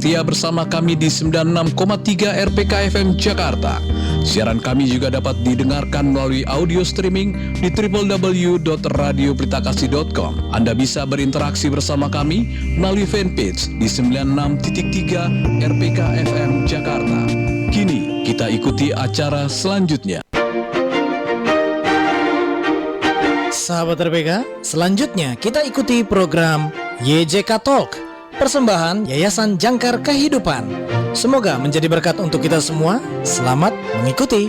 Setia bersama kami di 96,3 RPK FM Jakarta. Siaran kami juga dapat didengarkan melalui audio streaming di www.radiopritakasih.com. Anda bisa berinteraksi bersama kami melalui fanpage di 96,3 RPK FM Jakarta. Kini kita ikuti acara selanjutnya. Sahabat RPK, selanjutnya kita ikuti program YJK Talk, persembahan Yayasan Jangkar Kehidupan. Semoga menjadi berkat untuk kita semua. Selamat mengikuti.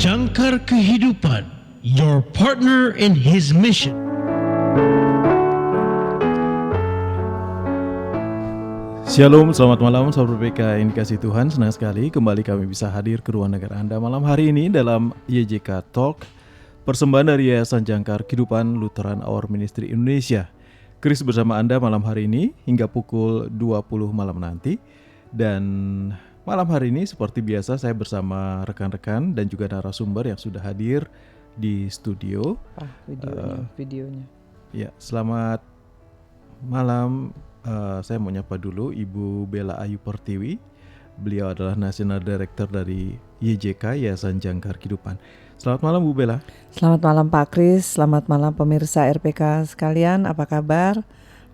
Jangkar Kehidupan, your partner in his mission. Shalom, selamat malam sahabat RPK yang dikasih Tuhan. Senang sekali kembali kami bisa hadir ke ruang negara Anda malam hari ini dalam YJK Talk, persembahan dari Yayasan Jangkar Kehidupan Lutheran Our Ministry Indonesia. Chris bersama Anda malam hari ini hingga pukul 20 malam nanti. Dan malam hari ini seperti biasa saya bersama rekan-rekan dan juga narasumber yang sudah hadir di studio. Videonya. Ya, selamat malam. Saya mau nyapa dulu Ibu Bella Ayu Pertiwi. Beliau adalah National Director dari YJK, Yayasan Jangkar Kehidupan. Selamat malam Bu Bella. Selamat malam Pak Kris, selamat malam pemirsa RPK sekalian, apa kabar?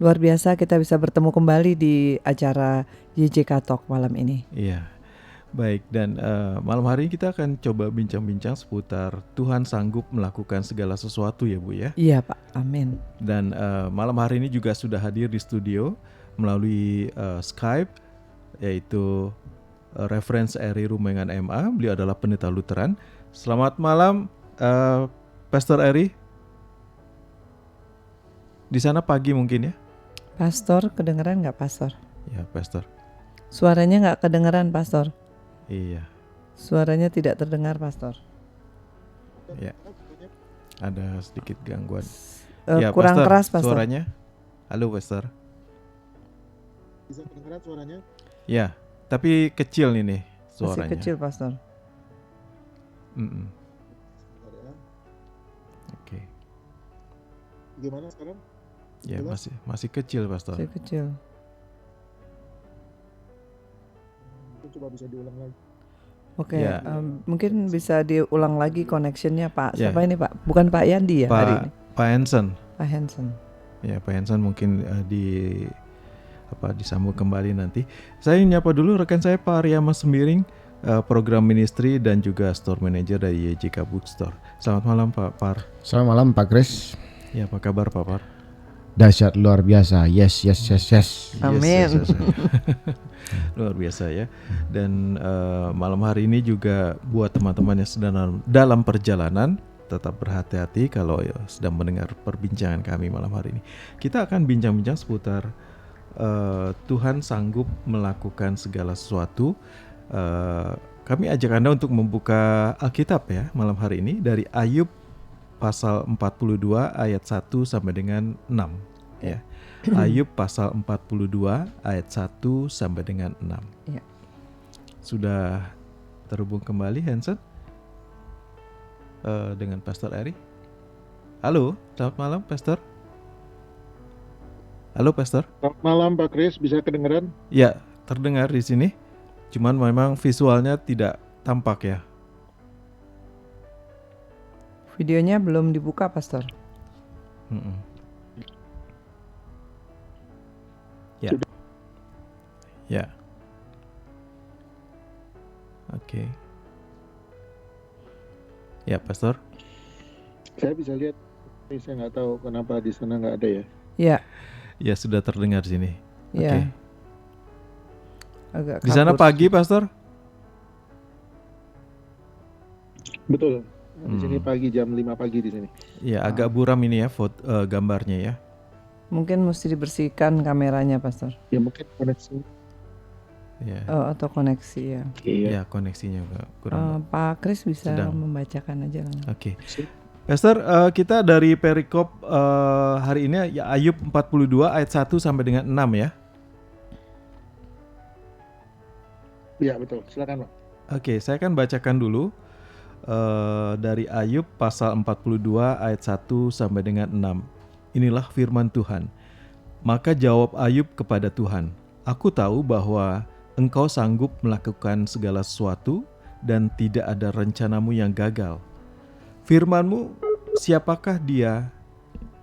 Luar biasa kita bisa bertemu kembali di acara YJK Talk malam ini. Iya, baik, dan malam hari ini kita akan coba bincang-bincang seputar Tuhan sanggup melakukan segala sesuatu ya Bu ya. Iya Pak, amin. Dan malam hari ini juga sudah hadir di studio melalui Skype, yaitu Reverend Eri Rumengan MA. Beliau adalah pendeta Lutheran. Selamat malam Pastor Eri. Di sana pagi mungkin ya? Pastor, kedengeran nggak Pastor? Ya Pastor. Suaranya nggak kedengeran Pastor? Iya. Suaranya tidak terdengar Pastor. Ya. Ada sedikit gangguan. Ya, kurang Pastor, keras Pastor. Suaranya? Halo Pastor. Bisa kedengeran suaranya? Ya, tapi kecil ini suaranya. Masih kecil Pastor. Sebentar ya. Oke. Gimana sekarang? Ya, Jelas? masih kecil Pastor. Masih kecil. Mungkin coba bisa diulang lagi. Oke, Ya. mungkin bisa diulang lagi connectionnya Pak. Ya. Siapa ini Pak? Bukan Pak Yandi ya hari ini? Pak Hansen. Pak Hansen. Ya, Pak Hansen mungkin disambung kembali nanti. Saya nyapa dulu rekan saya Pak Aryama Sembiring, program ministry dan juga store manager dari YJK Bookstore. Selamat malam Pak Par. Selamat malam Pak Kris. Ya, apa kabar Pak Par? Dahsyat luar biasa. Yes. Amin. Yes. Luar biasa ya. Dan malam hari ini juga buat teman-teman yang sedang dalam perjalanan, tetap berhati-hati kalau sedang mendengar perbincangan kami malam hari ini. Kita akan bincang-bincang seputar Tuhan sanggup melakukan segala sesuatu. Kami ajak Anda untuk membuka Alkitab ya malam hari ini dari Ayub pasal 42 ayat 1 sampai dengan 6 ya. Ayub pasal 42 ayat 1 sampai dengan 6. Ya. Sudah terhubung kembali Hansen dengan Pastor Eri? Halo, selamat malam, Pastor. Halo, Pastor. Selamat malam Pak Kris, bisa kedengeran? Ya, terdengar di sini. Cuman memang visualnya tidak tampak ya. Videonya belum dibuka, Pastor. Mm-mm. Ya. Ya. Oke. Ya, Pastor. Saya bisa lihat, tapi saya nggak tahu kenapa di sana nggak ada ya. Ya, Ya, sudah terdengar di sini. ya. Oke. Agak Di sana kabur pagi, sedikit. Pastor? Betul. Di sini Hmm. pagi jam 5 pagi di sini. Ya, agak buram ini ya gambarnya ya. Mungkin mesti dibersihkan kameranya, Pastor. Ya mungkin koneksi. Ya. Atau koneksi ya. Iya. Ya, koneksinya juga kurang. Pak Kris bisa Sedang. membacakan aja kan? Oke. Pastor, kita dari perikop hari ini ya Ayub 42 ayat 1 sampai dengan 6 ya. Iya betul. Silakan Pak. Oke, saya akan bacakan dulu dari Ayub pasal 42 ayat 1 sampai dengan 6. Inilah firman Tuhan. Maka jawab Ayub kepada Tuhan, "Aku tahu bahwa Engkau sanggup melakukan segala sesuatu dan tidak ada rencanamu yang gagal. Firman-Mu, siapakah dia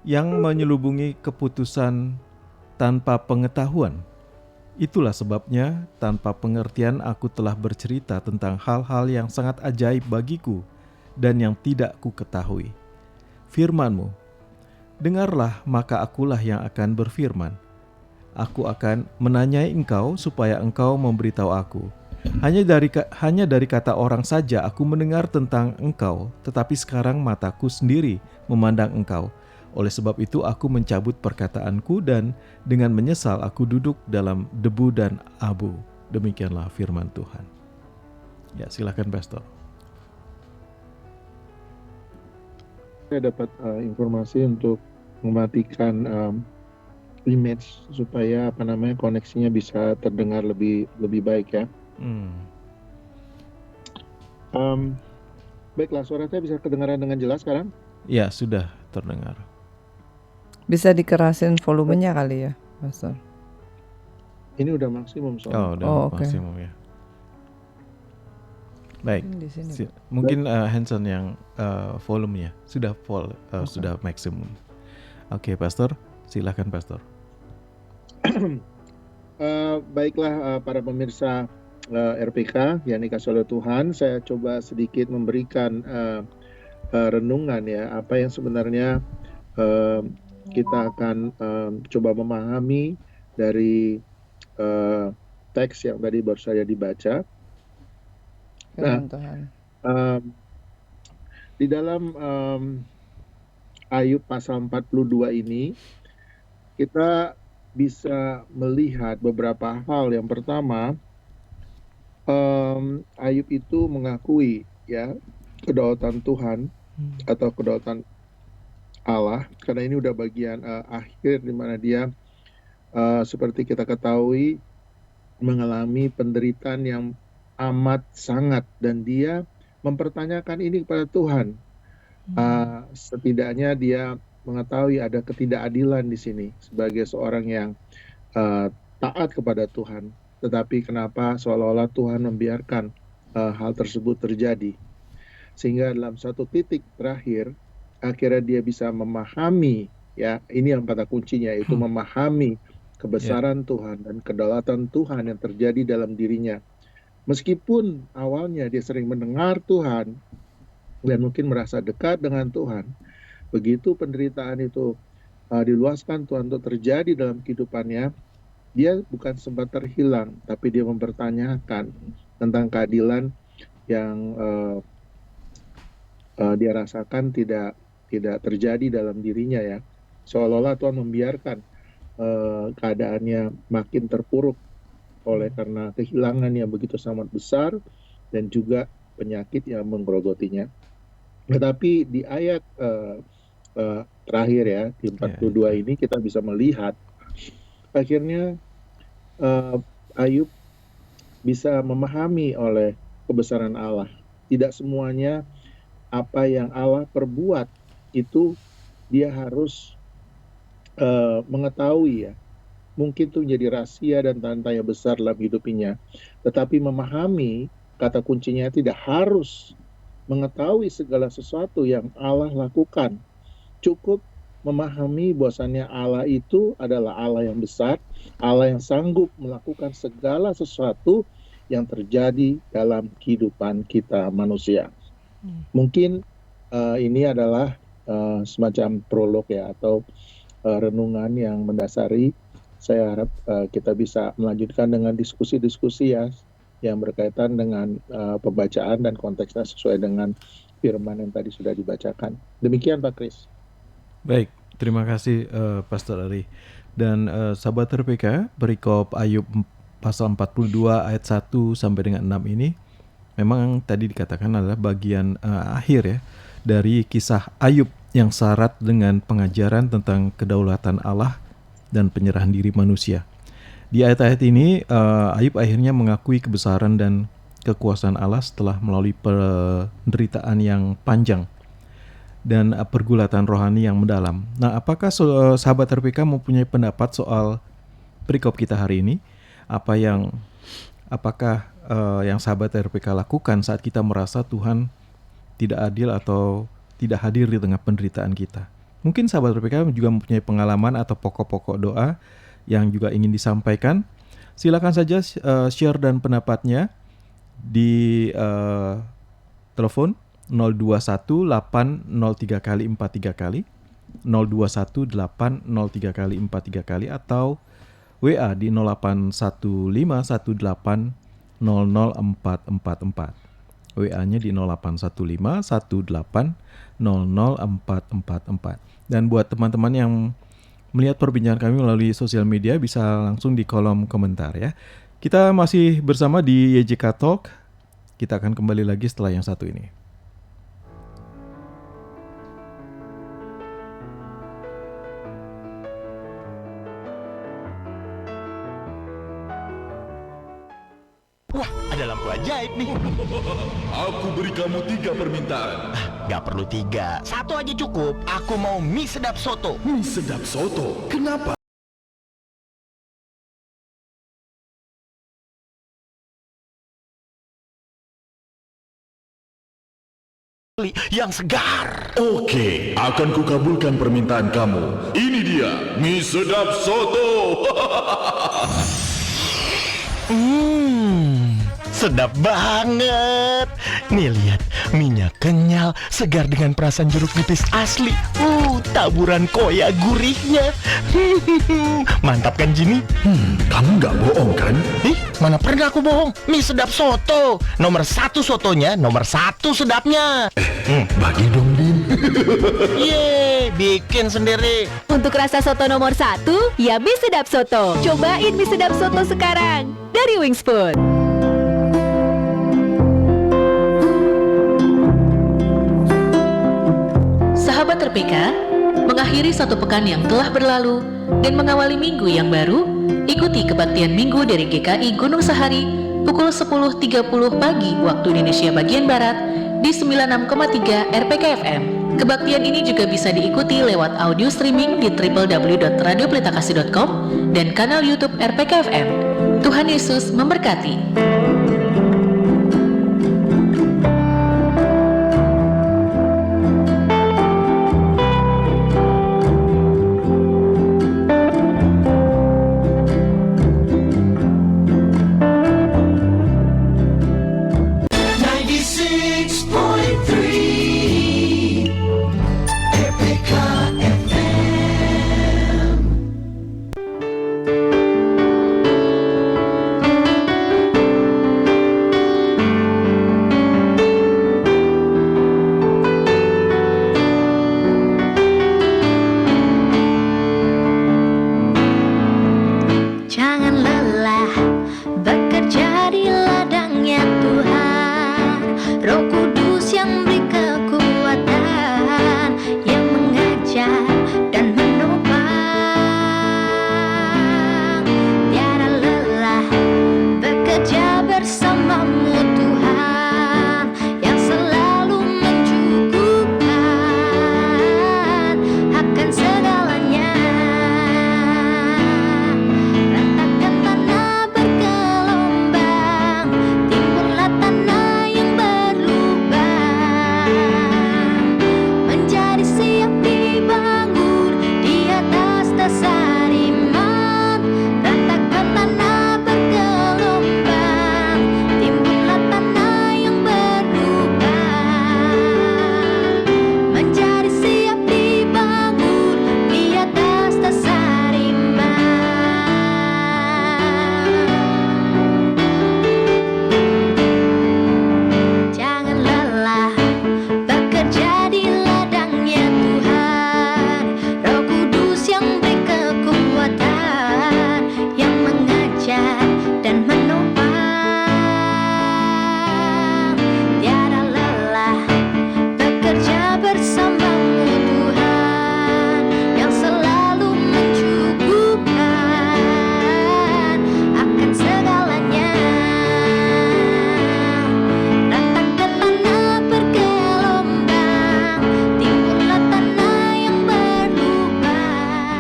yang menyelubungi keputusan tanpa pengetahuan? Itulah sebabnya tanpa pengertian aku telah bercerita tentang hal-hal yang sangat ajaib bagiku dan yang tidak ku ketahui. Firman-Mu, dengarlah maka akulah yang akan berfirman. Aku akan menanyai Engkau supaya Engkau memberitahu aku. Hanya dari kata orang saja aku mendengar tentang Engkau, tetapi sekarang mataku sendiri memandang Engkau. Oleh sebab itu aku mencabut perkataanku dan dengan menyesal aku duduk dalam debu dan abu." Demikianlah firman Tuhan. Ya, silakan Pastor. Saya dapat informasi untuk mematikan image supaya koneksinya bisa terdengar lebih baik ya. Baiklah, suara saya bisa kedengaran dengan jelas sekarang? Ya, sudah terdengar. Bisa dikerasin volumenya kali ya, Pastor? Ini udah maksimum soalnya. Oh, udah oke. maksimum ya. Baik. Di sini. Mungkin Hanson yang volumenya sudah full, sudah maksimum. Oke, Pastor, silakan Pastor. Baiklah para pemirsa RPK yang dikasih oleh Tuhan, saya coba sedikit memberikan renungan ya, apa yang sebenarnya kita akan coba memahami dari teks yang tadi baru saja dibaca. Firman Tuhan. Di dalam Ayub pasal 42 ini kita bisa melihat beberapa hal. Yang pertama, Ayub itu mengakui ya kedaulatan Tuhan atau kedaulatan Allah, karena ini udah bagian akhir di mana dia seperti kita ketahui mengalami penderitaan yang amat sangat, dan dia mempertanyakan ini kepada Tuhan. Setidaknya dia mengetahui ada ketidakadilan di sini sebagai seorang yang taat kepada Tuhan, tetapi kenapa seolah-olah Tuhan membiarkan hal tersebut terjadi, sehingga dalam satu titik terakhir akhirnya dia bisa memahami ya, ini yang kata kuncinya, yaitu memahami kebesaran Tuhan dan kedaulatan Tuhan yang terjadi dalam dirinya. Meskipun awalnya dia sering mendengar Tuhan dan mungkin merasa dekat dengan Tuhan, begitu penderitaan itu diluaskan Tuhan untuk terjadi dalam kehidupannya, dia bukan sempat terhilang, tapi dia mempertanyakan tentang keadilan yang dia rasakan tidak terjadi dalam dirinya ya. Seolah-olah Tuhan membiarkan keadaannya makin terpuruk oleh karena kehilangan yang begitu sangat besar dan juga penyakit yang menggerogotinya. Tetapi di ayat terakhir ya, di 42 ini kita bisa melihat akhirnya Ayub bisa memahami oleh kebesaran Allah. Tidak semuanya apa yang Allah perbuat itu dia harus mengetahui ya. Mungkin itu menjadi rahasia dan tanda besar dalam hidupnya. Tetapi memahami, kata kuncinya tidak harus mengetahui segala sesuatu yang Allah lakukan. Cukup memahami bahwasannya Allah itu adalah Allah yang besar, Allah yang sanggup melakukan segala sesuatu yang terjadi dalam kehidupan kita manusia. Mungkin ini adalah semacam prolog ya, atau renungan yang mendasari. Saya harap kita bisa melanjutkan dengan diskusi-diskusi ya yang berkaitan dengan pembacaan dan konteksnya sesuai dengan firman yang tadi sudah dibacakan. Demikian Pak Kris. Baik, terima kasih Pastor Ari. Dan sahabat RPK, perikop Ayub pasal 42 ayat 1 sampai dengan 6 ini memang tadi dikatakan adalah bagian akhir ya dari kisah Ayub yang syarat dengan pengajaran tentang kedaulatan Allah dan penyerahan diri manusia. Di ayat-ayat ini Ayub akhirnya mengakui kebesaran dan kekuasaan Allah setelah melalui penderitaan yang panjang dan pergulatan rohani yang mendalam. Nah, apakah sahabat RPK mempunyai pendapat soal perikop kita hari ini? Apakah yang sahabat RPK lakukan saat kita merasa Tuhan tidak adil atau tidak hadir di tengah penderitaan kita? Mungkin sahabat RPK juga mempunyai pengalaman atau pokok-pokok doa yang juga ingin disampaikan. Silakan saja share dan pendapatnya di telepon 021803 kali 43 kali, 021803 kali 43 kali, atau WA di 081518000444. WA-nya di 081518000444. Dan buat teman-teman yang melihat perbincangan kami melalui sosial media bisa langsung di kolom komentar ya. Kita masih bersama di YJK Talk. Kita akan kembali lagi setelah yang satu ini. Wah, ada lampu ajaib nih. Aku beri kamu 3 permintaan. Gak perlu 3, 1 aja cukup. Aku mau mie sedap soto. Mie sedap soto. Kenapa? Yang segar. Oke, akan kukabulkan permintaan kamu. Ini dia, mie sedap soto. Sedap banget. Nih lihat, minyak kenyal, segar dengan perasan jeruk nipis asli. Taburan koya gurihnya. Mantap kan Jimmy? Kamu nggak bohong kan? Ih, mana pernah aku bohong? Mie sedap soto. Nomor 1 sotonya, nomor 1 sedapnya. Bagi dong, Din. Yeay, bikin sendiri. Untuk rasa soto nomor 1, ya mie sedap soto. Cobain mie sedap soto sekarang dari Wingspoon. Sahabat RPK, mengakhiri satu pekan yang telah berlalu dan mengawali minggu yang baru, ikuti kebaktian minggu dari GKI Gunung Sahari pukul 10.30 pagi waktu Indonesia bagian Barat di 96,3 RPK FM. Kebaktian ini juga bisa diikuti lewat audio streaming di www.radiopelitakasih.com dan kanal YouTube RPK FM. Tuhan Yesus memberkati.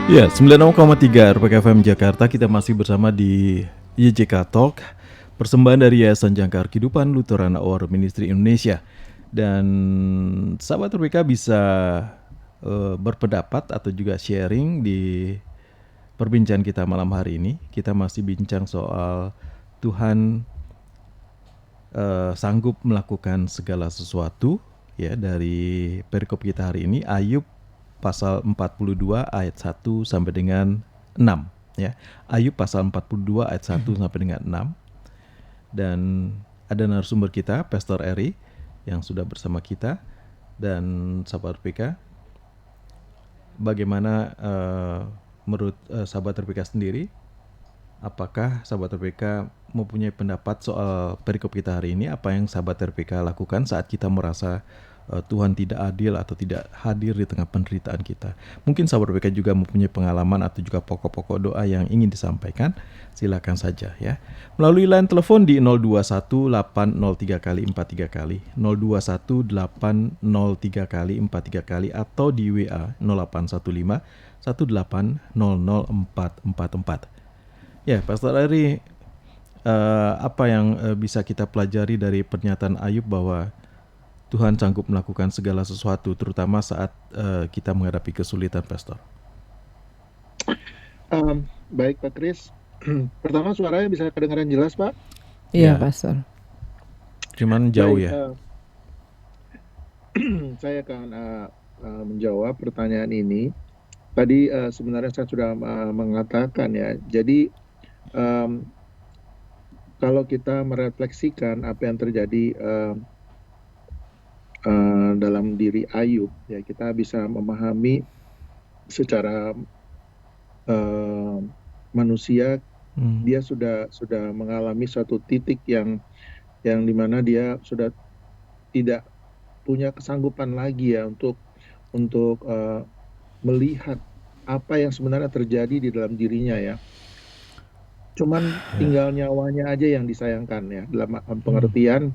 Ya, 96,3 RPK FM Jakarta, kita masih bersama di YJK Talk, persembahan dari Yayasan Jangkar Kehidupan Lutheran Hour Ministry Indonesia. Dan sahabat RPK bisa berpendapat atau juga sharing di perbincangan kita malam hari ini. Kita masih bincang soal Tuhan sanggup melakukan segala sesuatu, ya, dari perikop kita hari ini, Ayub pasal 42 ayat 1 sampai dengan 6, ya. Ayub pasal 42 ayat 1 sampai dengan 6. Dan ada narasumber kita, Pastor Eri, yang sudah bersama kita. Dan sahabat RPK, bagaimana menurut sahabat RPK sendiri, apakah sahabat RPK mempunyai pendapat soal perikop kita hari ini? Apa yang sahabat RPK lakukan saat kita merasa Tuhan tidak adil atau tidak hadir di tengah penderitaan kita? Mungkin sahabat RPK juga mempunyai pengalaman atau juga pokok-pokok doa yang ingin disampaikan. Silakan saja, ya. Melalui line telepon di 021803 kali 43 kali, 021803 kali 43 kali, atau di WA 0815 18004444. Ya, Pastor Ari, apa yang bisa kita pelajari dari pernyataan Ayub bahwa Tuhan sanggup melakukan segala sesuatu, terutama saat kita menghadapi kesulitan, Pastor? Baik, Pak Kris. Pertama, suaranya bisa kedengaran jelas, Pak? Iya, Ya. Pastor. Cuman jauh, Baik, ya. saya akan menjawab pertanyaan ini. Tadi sebenarnya saya sudah mengatakan, ya. Jadi kalau kita merefleksikan apa yang terjadi dalam diri Ayub, ya, kita bisa memahami secara manusia, dia sudah mengalami suatu titik yang dimana dia sudah tidak punya kesanggupan lagi, ya, untuk melihat apa yang sebenarnya terjadi di dalam dirinya, ya. Cuman tinggal nyawanya aja yang disayangkan, ya, dalam pengertian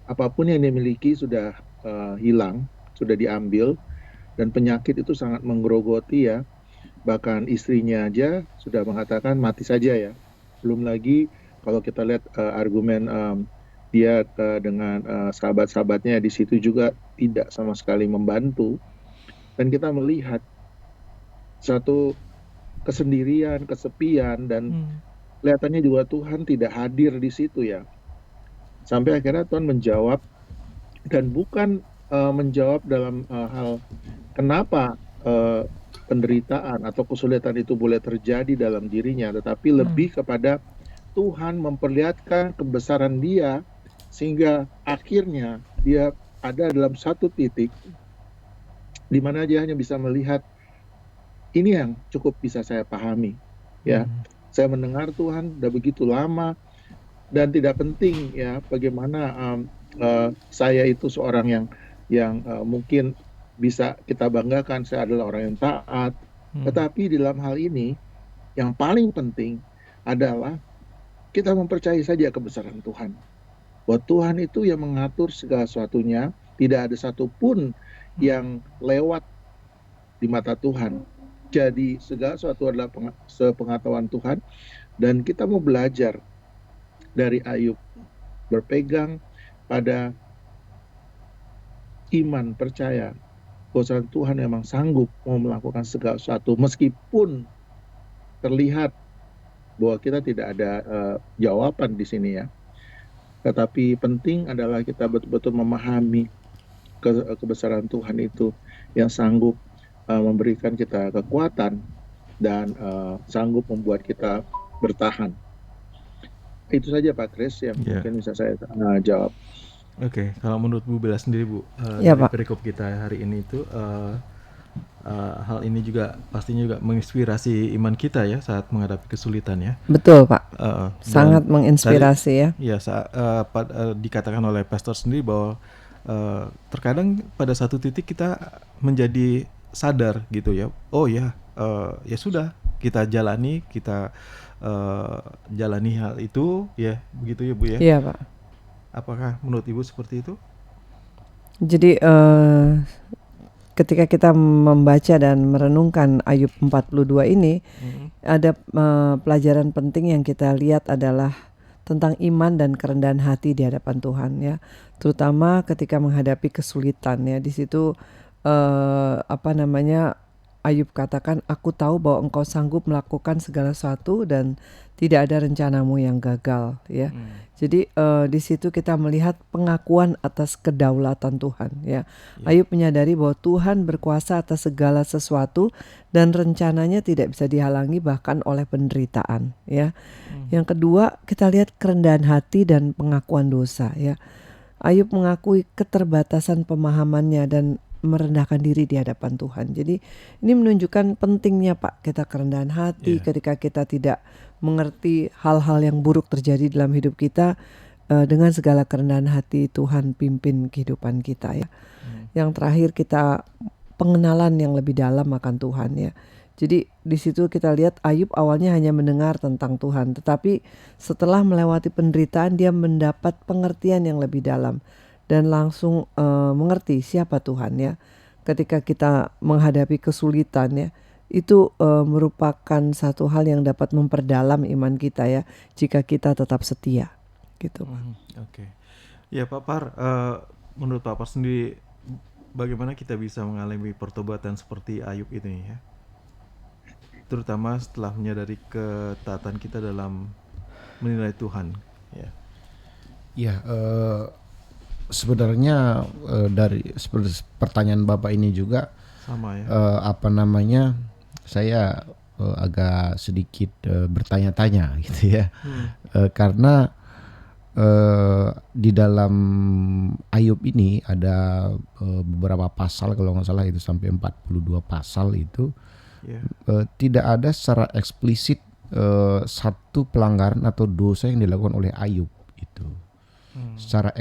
apapun yang dimiliki sudah hilang, sudah diambil, dan penyakit itu sangat menggerogoti, ya. Bahkan istrinya aja sudah mengatakan mati saja, ya. Belum lagi kalau kita lihat argumen dia dengan sahabat-sahabatnya di situ juga tidak sama sekali membantu. Dan kita melihat satu kesendirian, kesepian, dan kelihatannya juga Tuhan tidak hadir di situ, ya. Sampai akhirnya Tuhan menjawab, dan bukan menjawab dalam hal kenapa penderitaan atau kesulitan itu boleh terjadi dalam dirinya, tetapi lebih kepada Tuhan memperlihatkan kebesaran Dia, sehingga akhirnya dia ada dalam satu titik di mana dia hanya bisa melihat, ini yang cukup bisa saya pahami, ya. Saya mendengar Tuhan udah begitu lama, dan tidak penting, ya, bagaimana saya itu seorang yang mungkin bisa kita banggakan, saya adalah orang yang taat. Tetapi di dalam hal ini yang paling penting adalah kita mempercayai saja kebesaran Tuhan, bahwa Tuhan itu yang mengatur segala sesuatunya. Tidak ada satupun yang lewat di mata Tuhan. Jadi segala sesuatu adalah sepengetahuan Tuhan, dan kita mau belajar dari Ayub, berpegang pada iman, percaya bahwa Tuhan memang sanggup mau melakukan segala sesuatu, meskipun terlihat bahwa kita tidak ada jawaban di sini, ya. Tetapi penting adalah kita betul-betul memahami kebesaran Tuhan itu, yang sanggup memberikan kita kekuatan dan sanggup membuat kita bertahan. Itu saja, Pak Kris, yang mungkin bisa saya jawab. Oke, kalau menurut Bu Bella sendiri, Bu, Ya, dari Pak. perikop kita hari ini itu, hal ini juga pastinya juga menginspirasi iman kita, ya, saat menghadapi kesulitan, ya. Betul, Pak. Dan Sangat menginspirasi, ya. Ya, dikatakan oleh Pastor sendiri bahwa terkadang pada satu titik kita menjadi sadar, gitu, ya. Oh, ya, ya sudah, kita jalani hal itu, ya, begitu, ya, Bu, ya. Iya, Pak. Apakah menurut Ibu seperti itu? Jadi ketika kita membaca dan merenungkan Ayub 42 ini, ada pelajaran penting yang kita lihat adalah tentang iman dan kerendahan hati di hadapan Tuhan ya, terutama ketika menghadapi kesulitan ya. Di situ Ayub katakan, aku tahu bahwa engkau sanggup melakukan segala sesuatu dan tidak ada rencanamu yang gagal ya. Jadi di situ kita melihat pengakuan atas kedaulatan Tuhan ya. Ayub menyadari bahwa Tuhan berkuasa atas segala sesuatu dan rencananya tidak bisa dihalangi bahkan oleh penderitaan ya. Yang kedua, kita lihat kerendahan hati dan pengakuan dosa ya. Ayub mengakui keterbatasan pemahamannya dan merendahkan diri di hadapan Tuhan. Jadi ini menunjukkan pentingnya Pak kita kerendahan hati ketika kita tidak mengerti hal-hal yang buruk terjadi dalam hidup kita, dengan segala kerendahan hati Tuhan pimpin kehidupan kita ya. Yang terakhir, kita pengenalan yang lebih dalam akan Tuhan ya. Jadi di situ kita lihat Ayub awalnya hanya mendengar tentang Tuhan, tetapi setelah melewati penderitaan dia mendapat pengertian yang lebih dalam dan langsung mengerti siapa Tuhan ya. Ketika kita menghadapi kesulitan ya, itu merupakan satu hal yang dapat memperdalam iman kita ya, jika kita tetap setia gitu. Oke. Ya Pak Par, menurut Pak Par sendiri bagaimana kita bisa mengalami pertobatan seperti Ayub ini ya, terutama setelah menyadari ketaatan kita dalam menilai Tuhan ya. Ya, sebenarnya dari pertanyaan Bapak ini juga sama ya. Saya agak sedikit bertanya-tanya gitu ya. Karena di dalam Ayub ini ada beberapa pasal, kalau nggak salah itu sampai 42 pasal itu tidak ada secara eksplisit satu pelanggaran atau dosa yang dilakukan oleh Ayub itu. Secara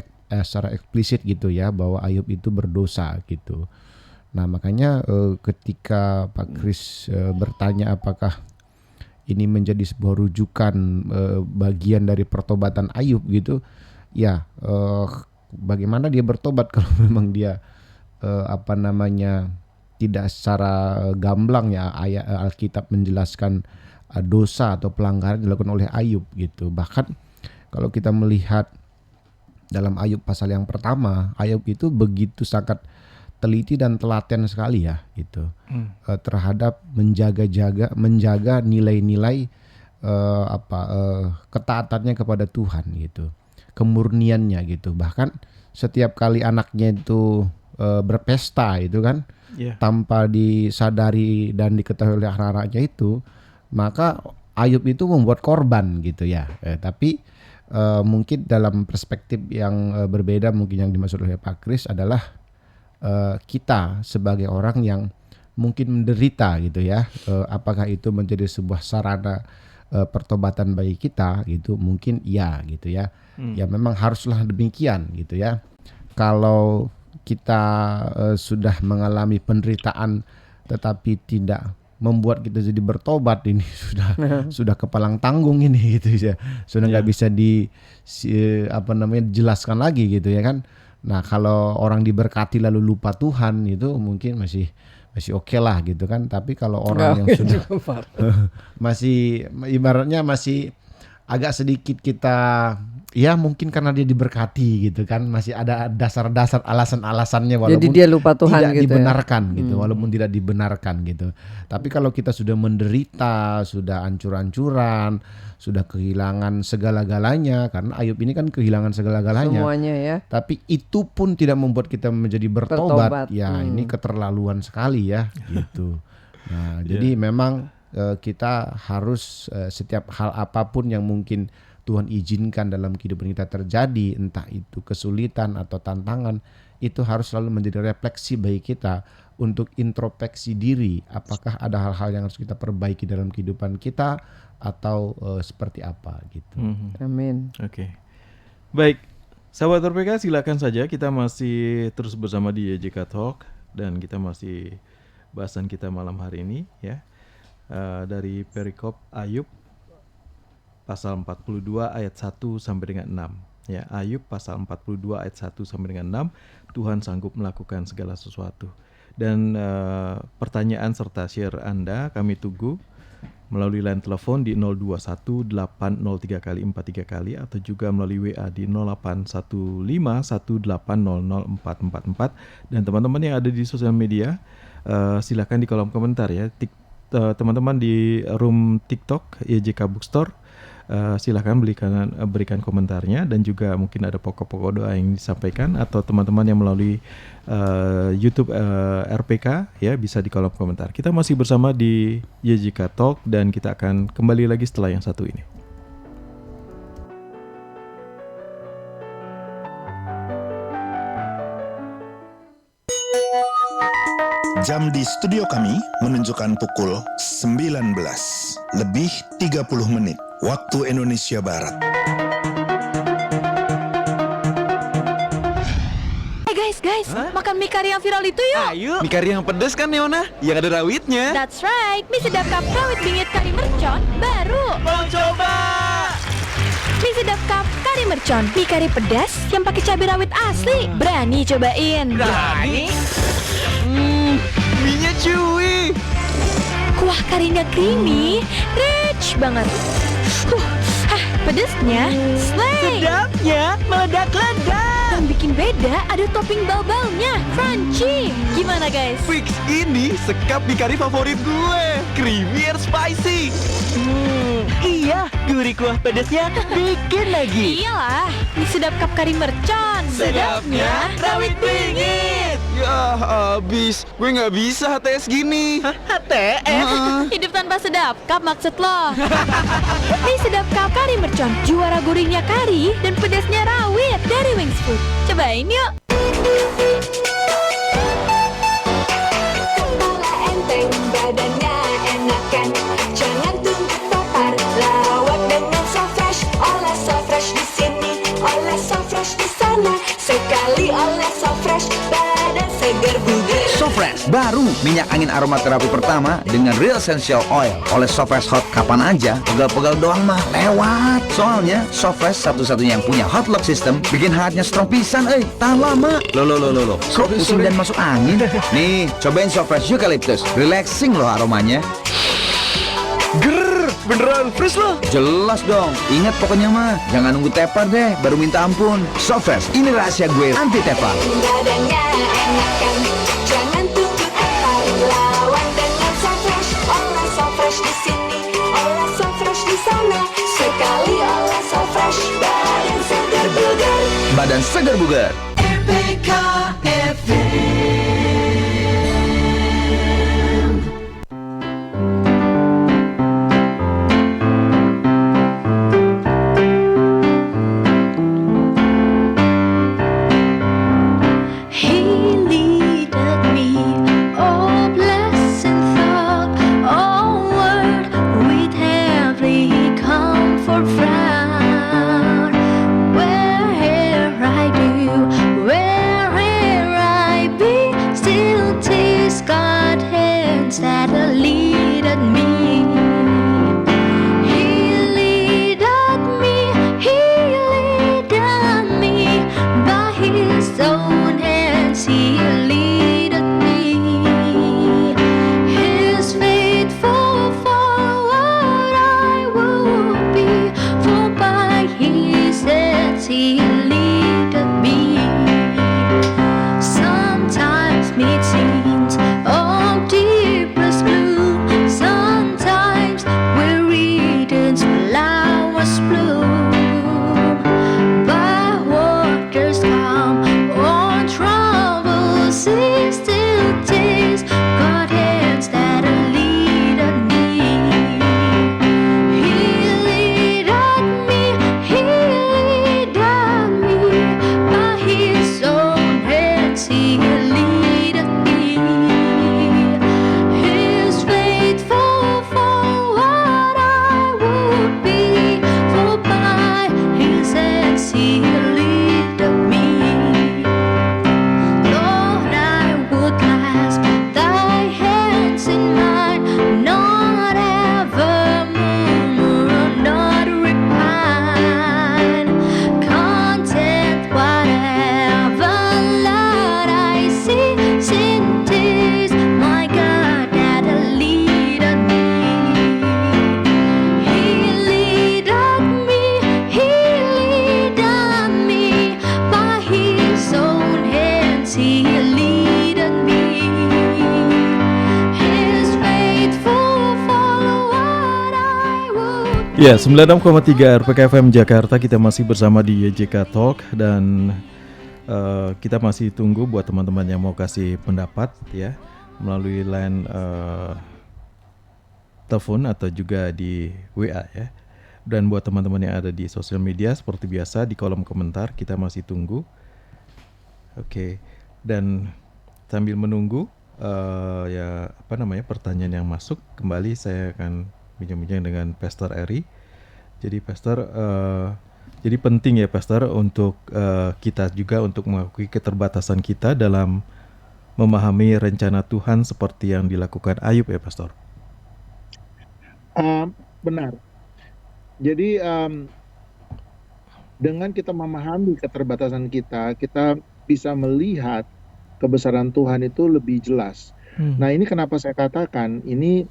eksplisit gitu ya, bahwa Ayub itu berdosa gitu. Nah makanya ketika Pak Kris bertanya apakah ini menjadi sebuah rujukan bagian dari pertobatan Ayub gitu ya, bagaimana dia bertobat kalau memang dia tidak secara gamblang ya Alkitab menjelaskan dosa atau pelanggaran dilakukan oleh Ayub gitu. Bahkan kalau kita melihat dalam Ayub pasal yang pertama, Ayub itu begitu sangat teliti dan telaten sekali ya gitu, terhadap menjaga nilai-nilai ketaatannya kepada Tuhan gitu, kemurniannya gitu. Bahkan setiap kali anaknya itu berpesta itu kan, tanpa disadari dan diketahui oleh anak-anaknya itu, maka Ayub itu membuat korban gitu ya. Tapi mungkin dalam perspektif yang berbeda, mungkin yang dimaksud oleh Pak Kris adalah kita sebagai orang yang mungkin menderita gitu ya, apakah itu menjadi sebuah sarana pertobatan bagi kita gitu? Mungkin ya gitu ya. Ya memang haruslah demikian gitu ya. Kalau kita sudah mengalami penderitaan tetapi tidak membuat kita jadi bertobat, ini sudah kepalang tanggung ini gitu ya. Sudah nggak bisa dijelaskan lagi gitu ya kan. Nah kalau orang diberkati lalu lupa Tuhan itu mungkin masih oke lah gitu kan. Tapi kalau orang yang sudah masih ibaratnya masih agak sedikit kita ya mungkin karena dia diberkati gitu kan, masih ada dasar-dasar alasan-alasannya walaupun jadi dia lupa Tuhan tidak gitu dibenarkan ya? gitu, walaupun tidak dibenarkan gitu. Tapi kalau kita sudah menderita, sudah hancur-hancuran, sudah kehilangan segala-galanya, karena Ayub ini kan kehilangan segala-galanya semuanya ya, tapi itu pun tidak membuat kita menjadi bertobat. Ya ini keterlaluan sekali ya gitu. Nah jadi memang kita harus setiap hal apapun yang mungkin Tuhan izinkan dalam kehidupan kita terjadi, entah itu kesulitan atau tantangan, itu harus selalu menjadi refleksi bagi kita untuk introspeksi diri, apakah ada hal-hal yang harus kita perbaiki dalam kehidupan kita atau seperti apa gitu. Amin. Oke. Baik, sahabat RPK silakan saja, kita masih terus bersama di YJK Talk dan kita masih bahasan kita malam hari ini ya. Dari perikop Ayub pasal 42 ayat 1 sampai dengan 6 ya. Ayub pasal 42 ayat 1 sampai dengan 6, Tuhan sanggup melakukan segala sesuatu. Dan pertanyaan serta share Anda kami tunggu melalui line telepon di 021803 kali atau juga melalui WA di 081518004444. Dan teman-teman yang ada di sosial media, silakan di kolom komentar ya. Teman-teman di room TikTok YJK Bookstore, silakan berikan komentarnya, dan juga mungkin ada pokok-pokok doa yang disampaikan, atau teman-teman yang melalui YouTube RPK ya, bisa di kolom komentar. Kita masih bersama di YJK Talk dan kita akan kembali lagi setelah yang satu ini. Jam di studio kami menunjukkan pukul 19 lebih 30 menit waktu Indonesia Barat. Guys, makan mie kari yang viral itu yuk. Ayo, mie kari yang pedas kan Yona, yang ada rawitnya. That's right, mie sedap cup rawit bingit kari mercon baru. Mau coba? Mie sedap cup kari mercon, mie kari pedas yang pakai cabai rawit asli. Berani cobain? Berani? Mie-nya chewy. Kuah karinya creamy, rich banget. Pedesnya slay. Sedapnya meledak-ledak. Yang bikin beda ada topping bal-balnya, crunchy. Gimana guys? Fix ini sekap mie kari favorit gue, creamy and spicy. Iya, gurih kuah pedasnya bikin lagi. Iyalah, mie sedap cup kari mercon. Sedapnya rawit bingit. Ya habis, gue nggak bisa HTS gini. HTS? Hidup tanpa sedap cup maksud lo. Mie sedap cup kari mercon, juara gurihnya kari dan pedasnya rawit dari Wings Food. Cobain yuk. Kepala enteng, badannya enakan. Jangan tunggu papar, lawat dengan So Fresh. Oleh So Fresh di sini, oleh So Fresh di sana. Sekali oleh So Fresh, badan segar bugar. So Fresh, baru minyak angin aromaterapi pertama dengan Real Essential Oil. Oleh So Fresh Hot, kapan aja, pegal-pegal doang mah lewat. Soalnya So Fresh satu-satunya yang punya hot lock system, bikin hangatnya strong pisan, tahan lama. Loh, kok pusing dan masuk angin? Nih, cobain So Fresh Eucalyptus, relaxing loh aromanya. Grrr, beneran fresh loh. Jelas dong, ingat pokoknya mah, jangan nunggu tepar deh, baru minta ampun. So Fresh, ini rahasia gue anti tepar. Badannya enakan. Jangan tunggu tepar, lawan dengan So Fresh. Oleh So Fresh di sini, oleh So Fresh di sana. Sekali oleh So Fresh, badan segar bugar. Badan segar bugar. RPK FM. Ya, 96,3 RPK FM Jakarta, kita masih bersama di YJK Talk dan kita masih tunggu buat teman-teman yang mau kasih pendapat ya melalui line telepon atau juga di WA ya. Dan buat teman-teman yang ada di sosial media seperti biasa di kolom komentar kita masih tunggu. Oke. Dan sambil menunggu pertanyaan yang masuk, kembali saya akan bincang-bincang dengan Pastor Eri. Jadi Pastor, jadi penting ya Pastor untuk kita juga untuk mengakui keterbatasan kita dalam memahami rencana Tuhan seperti yang dilakukan Ayub ya Pastor. Benar. Jadi dengan kita memahami keterbatasan kita, kita bisa melihat kebesaran Tuhan itu lebih jelas. Nah ini kenapa saya katakan ini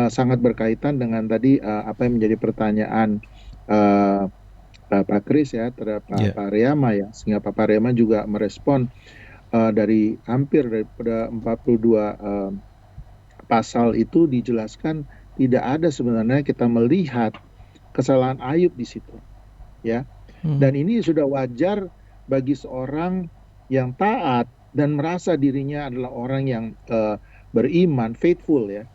sangat berkaitan dengan tadi apa yang menjadi pertanyaan Pak Kris ya terhadap Pak Riyama ya, sehingga Pak Riyama juga merespon dari hampir daripada 42 pasal itu dijelaskan tidak ada sebenarnya kita melihat kesalahan Ayub di situ ya. Dan ini sudah wajar bagi seorang yang taat dan merasa dirinya adalah orang yang beriman, faithful ya.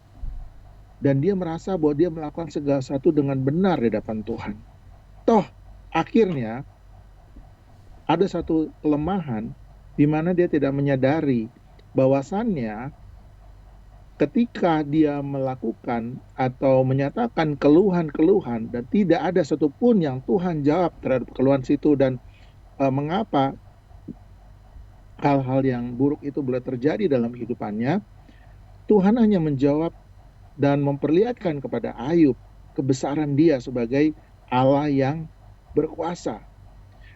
Dan dia merasa bahwa dia melakukan segala sesuatu dengan benar di hadapan Tuhan. Toh akhirnya ada satu kelemahan di mana dia tidak menyadari bahwasannya ketika dia melakukan atau menyatakan keluhan-keluhan dan tidak ada satupun yang Tuhan jawab terhadap keluhan situ, dan mengapa hal-hal yang buruk itu boleh terjadi dalam kehidupannya, Tuhan hanya menjawab dan memperlihatkan kepada Ayub kebesaran dia sebagai Allah yang berkuasa.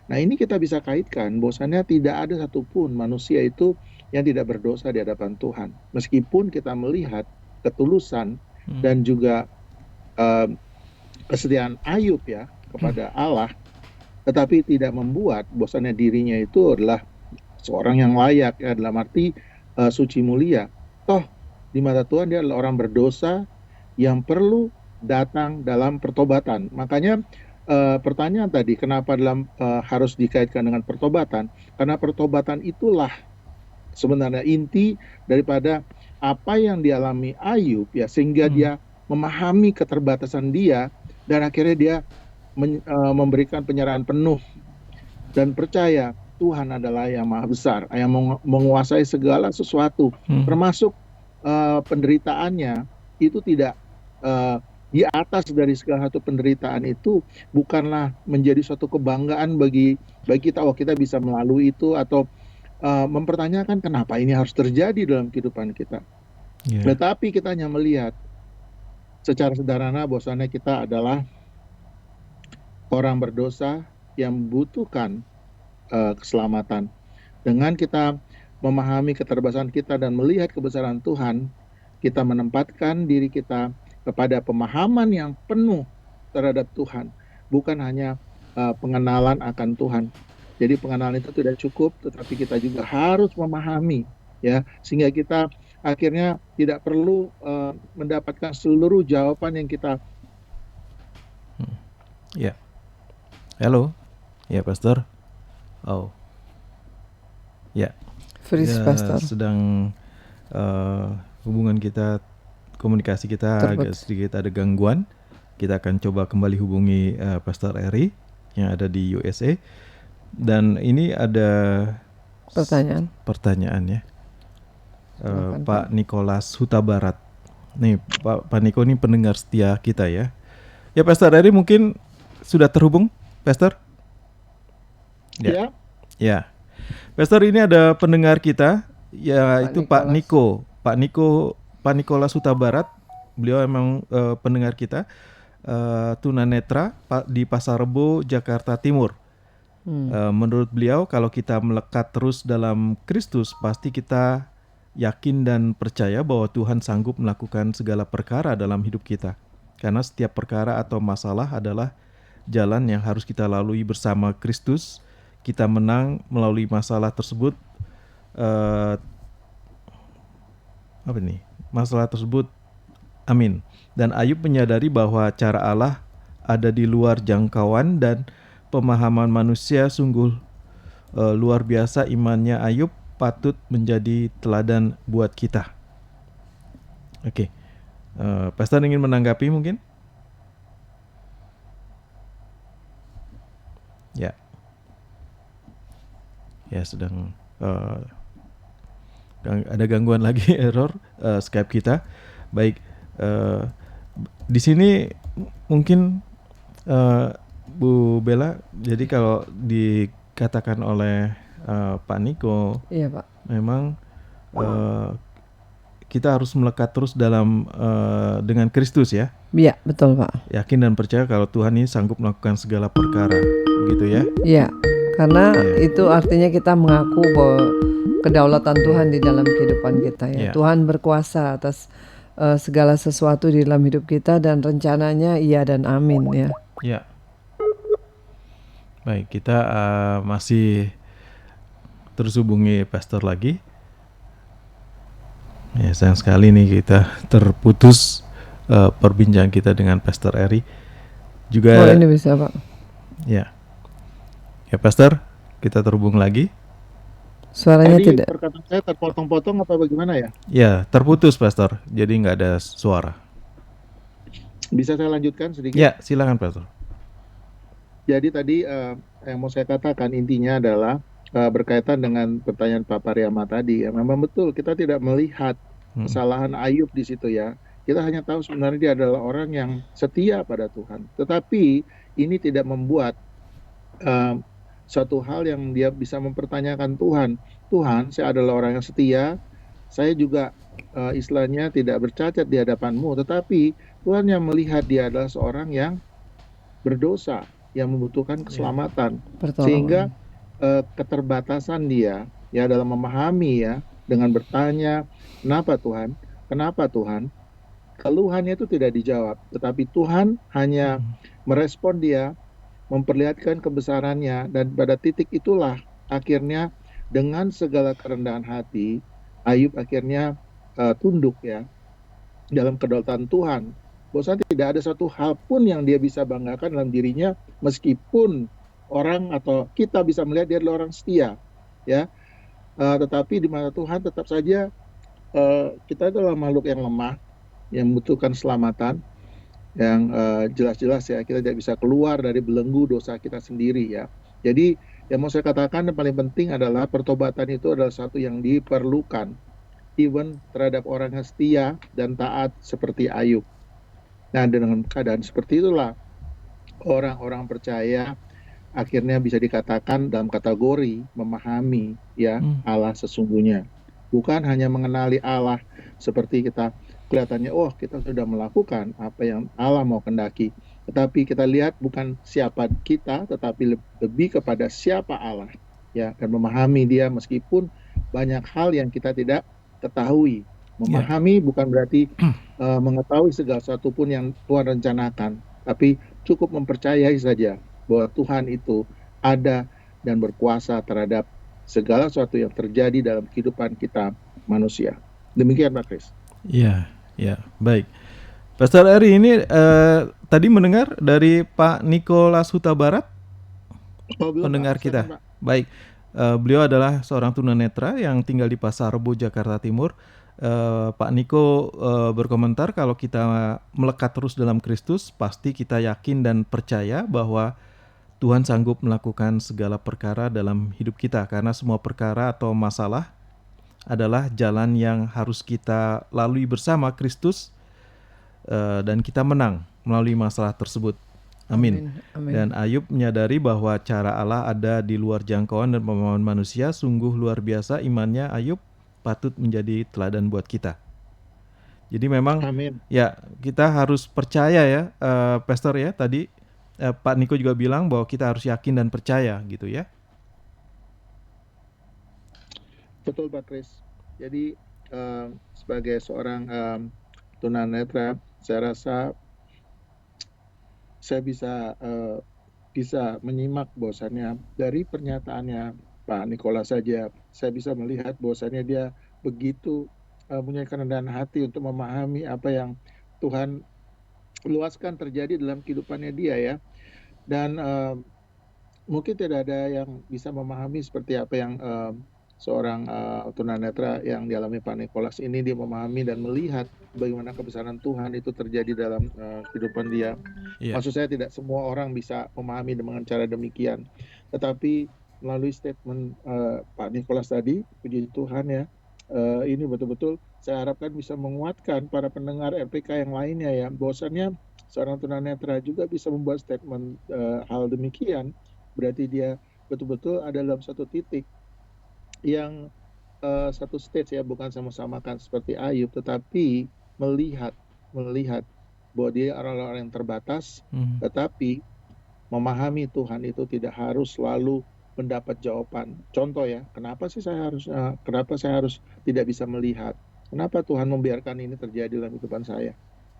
Nah ini kita bisa kaitkan bahwasannya tidak ada satupun manusia itu yang tidak berdosa di hadapan Tuhan. Meskipun kita melihat ketulusan dan juga kesetiaan Ayub ya kepada Allah, tetapi tidak membuat bahwasannya dirinya itu adalah seorang yang layak ya, dalam arti suci mulia. Toh di mata Tuhan dia adalah orang berdosa yang perlu datang dalam pertobatan. Makanya pertanyaan tadi kenapa harus dikaitkan dengan pertobatan? Karena pertobatan itulah sebenarnya inti daripada apa yang dialami Ayub ya, sehingga dia memahami keterbatasan dia dan akhirnya dia memberikan penyerahan penuh dan percaya Tuhan adalah yang maha besar, yang menguasai segala sesuatu, termasuk penderitaannya itu tidak di atas dari segala satu penderitaan itu bukanlah menjadi suatu kebanggaan bagi kita, kita bisa melalui itu atau mempertanyakan kenapa ini harus terjadi dalam kehidupan kita. Tetapi kita hanya melihat secara sederhana bahwasannya kita adalah orang berdosa yang membutuhkan keselamatan. Dengan kita memahami keterbatasan kita dan melihat kebesaran Tuhan, kita menempatkan diri kita kepada pemahaman yang penuh terhadap Tuhan, bukan hanya pengenalan akan Tuhan. Jadi pengenalan itu tidak cukup, tetapi kita juga harus memahami ya, sehingga kita akhirnya tidak perlu mendapatkan seluruh jawaban yang kita. Ya, halo, ya Pastor. Oh, ya. Pastor. Sedang hubungan kita, komunikasi kita agak sedikit ada gangguan. Kita akan coba kembali hubungi Pastor Eri yang ada di USA. Dan ini ada pertanyaan ya. Pak Nikolas Huta Barat. Nih Pak Niko ini pendengar setia kita ya. Ya Pastor Eri mungkin sudah terhubung, Pastor? Ya. Pastor, ini ada pendengar kita yaitu Pak Nikolas Huta Barat. Beliau emang pendengar kita, tunanetra di Pasar Rebo, Jakarta Timur. Menurut beliau kalau kita melekat terus dalam Kristus, pasti kita yakin dan percaya bahwa Tuhan sanggup melakukan segala perkara dalam hidup kita. Karena setiap perkara atau masalah adalah jalan yang harus kita lalui bersama Kristus. Kita menang melalui masalah tersebut. Masalah tersebut. Amin. Dan Ayub menyadari bahwa cara Allah ada di luar jangkauan dan pemahaman manusia. Sungguh luar biasa imannya Ayub, patut menjadi teladan buat kita. Oke. Pastor ingin menanggapi mungkin? Ya. Ya, sedang ada gangguan lagi, error Skype kita. Baik, di sini mungkin Bu Bella, jadi kalau dikatakan oleh Pak Niko, iya Pak, memang kita harus melekat terus dalam dengan Kristus ya. Iya, betul Pak. Yakin dan percaya kalau Tuhan ini sanggup melakukan segala perkara, begitu ya? Iya, karena itu artinya kita mengaku bahwa kedaulatan Tuhan di dalam kehidupan kita ya. Tuhan berkuasa atas segala sesuatu di dalam hidup kita dan rencananya iya dan amin ya. Ya. Baik, kita masih terus hubungi Pastor lagi. Ya, sayang sekali nih kita terputus perbincangan kita dengan Pastor Eri. Juga ini bisa Pak. Ya. Ya Pastor, kita terhubung lagi. Suaranya Tadi tidak. perkataan saya terpotong-potong apa bagaimana ya? Ya, terputus Pastor. Jadi nggak ada suara. Bisa saya lanjutkan sedikit? Ya, silakan Pastor. Jadi tadi yang mau saya katakan intinya adalah berkaitan dengan pertanyaan Pak Pariama tadi. Ya, memang betul kita tidak melihat kesalahan Ayub di situ ya. Kita hanya tahu sebenarnya dia adalah orang yang setia pada Tuhan. Tetapi ini tidak membuat suatu hal yang dia bisa mempertanyakan Tuhan. Tuhan, saya adalah orang yang setia. Saya juga istilahnya tidak bercacat di hadapan-Mu. Tetapi Tuhan yang melihat dia adalah seorang yang berdosa, yang membutuhkan keselamatan. Sehingga keterbatasan dia ya dalam memahami ya, dengan bertanya, kenapa Tuhan? Kenapa Tuhan? Keluhannya itu tidak dijawab, tetapi Tuhan hanya merespon dia, memperlihatkan kebesarannya, dan pada titik itulah akhirnya dengan segala kerendahan hati Ayub akhirnya tunduk ya dalam kedaulatan Tuhan. Bahwasanya tidak ada satu hal pun yang dia bisa banggakan dalam dirinya, meskipun orang atau kita bisa melihat dia adalah orang setia ya, tetapi di mata Tuhan tetap saja kita adalah makhluk yang lemah, yang membutuhkan keselamatan, yang jelas-jelas ya kita tidak bisa keluar dari belenggu dosa kita sendiri ya. Jadi yang mau saya katakan yang paling penting adalah pertobatan itu adalah satu yang diperlukan, even terhadap orang yang setia dan taat seperti Ayub. Nah, dengan keadaan seperti itulah orang-orang percaya akhirnya bisa dikatakan dalam kategori memahami ya Allah sesungguhnya. Bukan hanya mengenali Allah seperti kita kelihatannya, oh kita sudah melakukan apa yang Allah mau kendaki. Tetapi kita lihat bukan siapa kita, tetapi lebih kepada siapa Allah. Ya, dan memahami dia meskipun banyak hal yang kita tidak ketahui. Memahami bukan berarti mengetahui segala sesuatu pun yang Tuhan rencanakan. Tapi cukup mempercayai saja bahwa Tuhan itu ada dan berkuasa terhadap segala sesuatu yang terjadi dalam kehidupan kita manusia. Demikian Pak Kris. Iya, ya, baik. Pastor Eri ini tadi mendengar dari Pak Nicholas Huta Barat, pendengar kita. Baik, beliau adalah seorang tunanetra yang tinggal di Pasar Rebo, Jakarta Timur. Pak Niko berkomentar kalau kita melekat terus dalam Kristus, pasti kita yakin dan percaya bahwa Tuhan sanggup melakukan segala perkara dalam hidup kita, karena semua perkara atau masalah adalah jalan yang harus kita lalui bersama Kristus, dan kita menang melalui masalah tersebut. Amin. Amin. Dan Ayub menyadari bahwa cara Allah ada di luar jangkauan dan pemahaman manusia. Sungguh luar biasa imannya Ayub, patut menjadi teladan buat kita. Jadi memang ya kita harus percaya ya, Pastor ya, tadi Pak Niko juga bilang bahwa kita harus yakin dan percaya gitu ya. Betul Pak Kris. Jadi sebagai seorang tunanetra, saya rasa saya bisa menyimak bahwasannya dari pernyataannya Pak Nikola saja, saya bisa melihat bahwasannya dia begitu punya kerendahan hati untuk memahami apa yang Tuhan luaskan terjadi dalam kehidupannya dia ya. Dan mungkin tidak ada yang bisa memahami seperti apa yang seorang tunanetra yang dialami Pak Nicholas ini, dia memahami dan melihat bagaimana kebesaran Tuhan itu terjadi dalam kehidupan dia. Maksud saya tidak semua orang bisa memahami dengan cara demikian, tetapi melalui statement Pak Nicholas tadi, puji Tuhan ya, ini betul-betul saya harapkan bisa menguatkan para pendengar RPK yang lainnya ya, bahwasannya seorang tunanetra juga bisa membuat statement hal demikian. Berarti dia betul-betul ada dalam satu titik yang satu stage ya, bukan sama-samakan seperti Ayub, tetapi melihat bahwa dia orang-orang yang terbatas, tetapi memahami Tuhan itu tidak harus selalu mendapat jawaban. Contoh ya, kenapa saya harus tidak bisa melihat? Kenapa Tuhan membiarkan ini terjadi dalam kehidupan saya?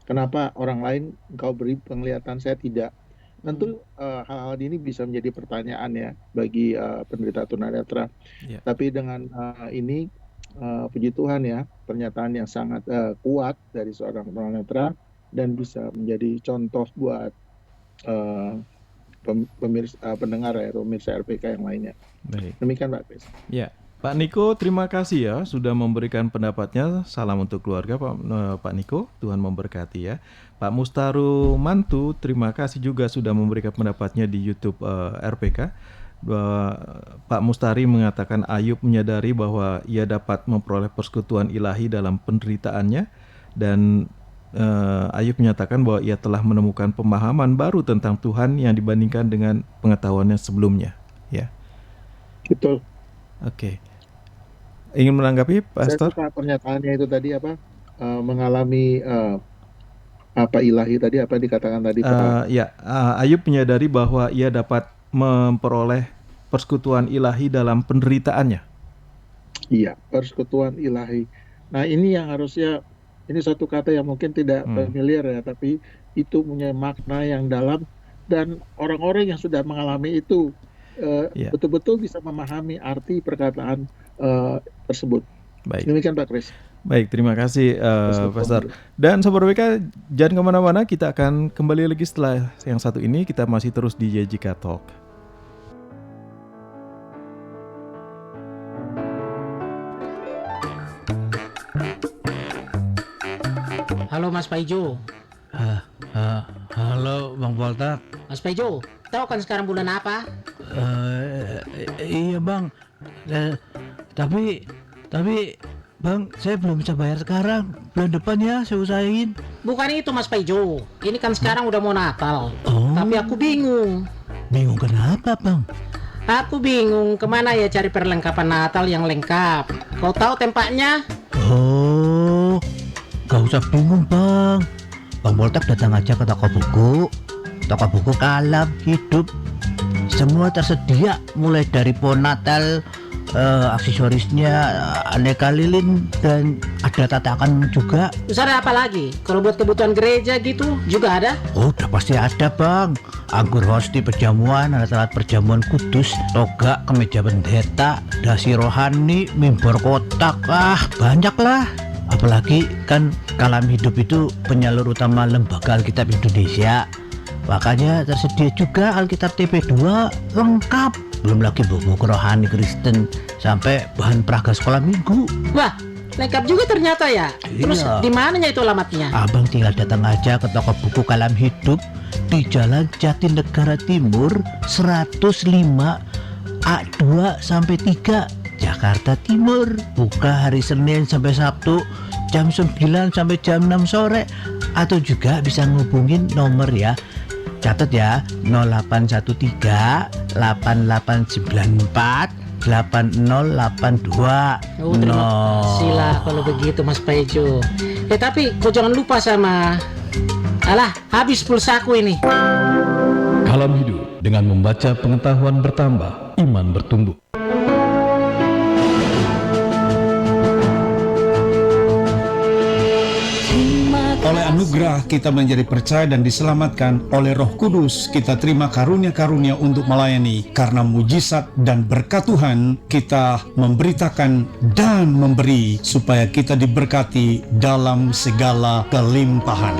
Kenapa orang lain Engkau beri penglihatan, saya tidak? Tentu hal-hal ini bisa menjadi pertanyaan ya bagi penderita tunanetra. Tapi dengan ini puji Tuhan ya, pernyataan yang sangat kuat dari seorang tunanetra dan bisa menjadi contoh buat pendengar ya, pemirsa RPK yang lainnya. Baik. Demikian Pak Chris. Ya, Pak Niko, terima kasih ya sudah memberikan pendapatnya. Salam untuk keluarga Pak Niko, Tuhan memberkati ya. Pak Mustaru Mantu, terima kasih juga sudah memberikan pendapatnya di YouTube RPK. Pak Mustari mengatakan Ayub menyadari bahwa ia dapat memperoleh persekutuan ilahi dalam penderitaannya, dan Ayub menyatakan bahwa ia telah menemukan pemahaman baru tentang Tuhan yang dibandingkan dengan pengetahuannya sebelumnya. Ya. Betul. Oke. Ingin menanggapi, Pastor? Saya suka pernyataannya itu tadi apa? Mengalami apa ilahi tadi, apa dikatakan tadi? Ayub menyadari bahwa ia dapat memperoleh persekutuan ilahi dalam penderitaannya. Iya, persekutuan ilahi. Nah, ini yang harusnya, ini satu kata yang mungkin tidak familiar ya, tapi itu punya makna yang dalam, dan orang-orang yang sudah mengalami itu betul-betul bisa memahami arti perkataan tersebut. Baik. Demikian Pak Chris. Baik, terima kasih Pastor. Dan Sobat RPK, jangan kemana-mana, kita akan kembali lagi setelah yang satu ini. Kita masih terus di YJK Talk. Halo Mas Paijo. Halo Bang Poltak. Mas Paijo, tahu kan sekarang bulan apa? Iya Bang. Tapi Bang, saya belum bisa bayar sekarang. Bulan depan ya saya usahain. Bukan itu Mas Paijo. Ini kan sekarang udah mau Natal. Tapi aku bingung. Bingung kenapa Bang? Aku bingung kemana ya cari perlengkapan Natal yang lengkap. Kau tahu tempatnya? Oh, gak usah bingung Bang. Bang Poltak datang aja ke toko buku Kalam Hidup. Semua tersedia, mulai dari pohon Natal, aksesorisnya, aneka lilin, dan ada tatakan juga. Terus ada apa lagi? Kalau buat kebutuhan gereja gitu juga ada? Oh, udah pasti ada Bang. Anggur hosti perjamuan, alat-alat perjamuan kudus, toga, kemeja pendeta, dasi rohani, mimbar kotak, banyak lah. Apalagi kan Kalam Hidup itu penyalur utama Lembaga Alkitab Indonesia. Makanya tersedia juga Alkitab TP2 lengkap. Belum lagi buku rohani Kristen sampai bahan praga sekolah minggu. Wah, lengkap juga ternyata ya. Terus di mananya itu alamatnya? Abang tinggal datang aja ke toko buku Kalam Hidup di Jalan Jatinegara Timur 105 A2 sampai 3 Jakarta Timur. Buka hari Senin sampai Sabtu jam 9 sampai jam 6 sore. Atau juga bisa ngubungin nomor ya. Catat ya, 0813 8894 8082. Terima kasih lah kalau begitu Mas Paijo. Tapi kau jangan lupa sama habis pulsaku ini. Kalam Hidup, dengan membaca pengetahuan bertambah, iman bertumbuh. Oleh anugerah kita menjadi percaya dan diselamatkan. Oleh Roh Kudus kita terima karunia-karunia untuk melayani. Karena mujizat dan berkat Tuhan kita memberitakan dan memberi supaya kita diberkati dalam segala kelimpahan.